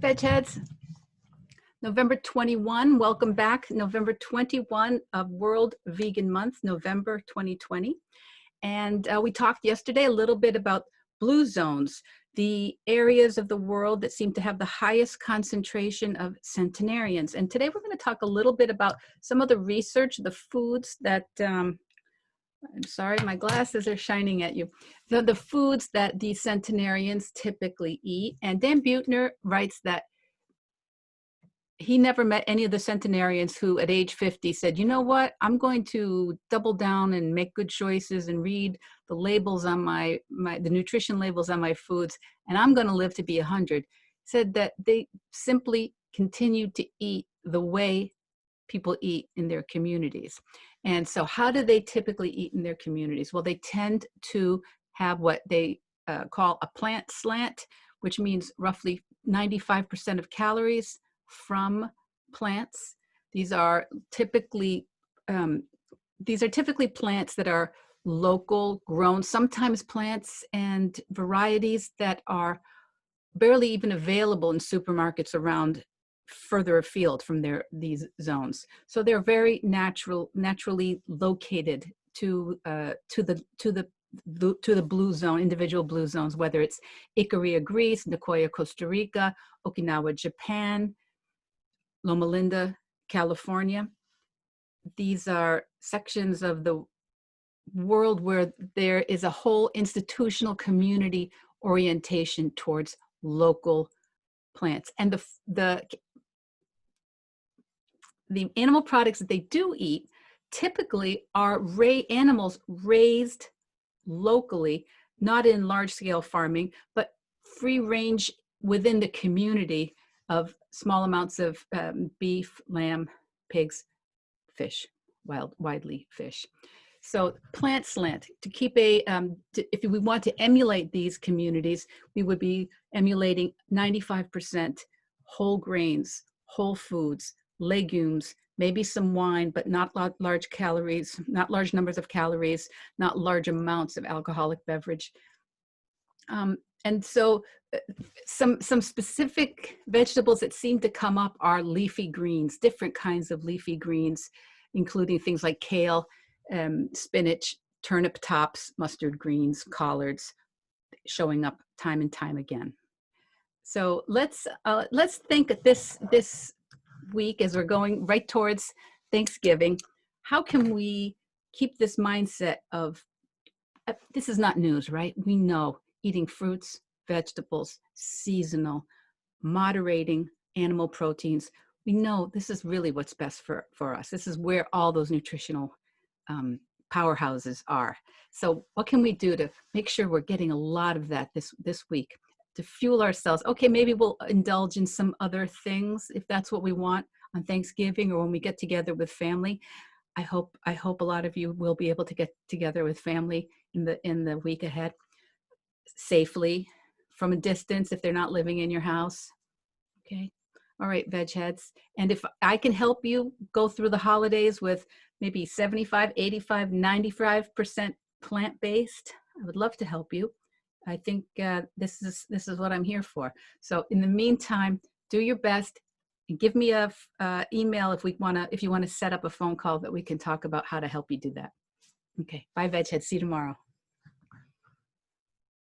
veg heads. November 21, welcome back. November 21 of World Vegan Month, November 2020. And we talked yesterday a little bit about blue zones, the areas of the world that seem to have the highest concentration of centenarians. And today we're going to talk a little bit about some of the research, the foods that, I'm sorry, my glasses are shining at you. The foods that the centenarians typically eat. And Dan Buettner writes that he never met any of the centenarians who at age 50 said, you know what, I'm going to double down and make good choices and read the labels on the nutrition labels on my foods, and I'm going to live to be 100. Said that they simply continued to eat the way people eat in their communities. And so how do they typically eat in their communities? Well, they tend to have what they call a plant slant, which means roughly 95% of calories from plants. These are typically plants that are local grown, sometimes plants and varieties that are barely even available in supermarkets around further afield from these zones. So they're very naturally located to the blue zone, individual blue zones, whether it's Icaria, Greece, Nicoya, Costa Rica, Okinawa, Japan, Loma Linda, California. These are sections of the world where there is a whole institutional community orientation towards local plants. And the animal products that they do eat typically are animals raised locally, not in large-scale farming, but free range within the community of small amounts of beef, lamb, pigs, fish, widely fish. So Plant Slant, to keep if we want to emulate these communities, we would be emulating 95% whole grains, whole foods, legumes, maybe some wine, but not large calories, not large numbers of calories, not large amounts of alcoholic beverage. And so some specific vegetables that seem to come up are leafy greens, different kinds of leafy greens, including things like kale, spinach, turnip tops, mustard greens, collards, showing up time and time again. So let's think this week, as we're going right towards Thanksgiving, how can we keep this mindset of, this is not news, right? We know eating fruits, vegetables, seasonal, moderating animal proteins. We know this is really what's best for us. This is where all those nutritional powerhouses are. So what can we do to make sure we're getting a lot of that this week to fuel ourselves? Okay, maybe we'll indulge in some other things if that's what we want on Thanksgiving or when we get together with family. I hope a lot of you will be able to get together with family in the week ahead safely, from a distance if they're not living in your house. Okay. All right, veg heads. And if I can help you go through the holidays with maybe 75, 85, 95% plant-based, I would love to help you. I think this is what I'm here for. So in the meantime, do your best and give me a email if you want to set up a phone call that we can talk about how to help you do that. Okay. Bye, veg heads. See you tomorrow.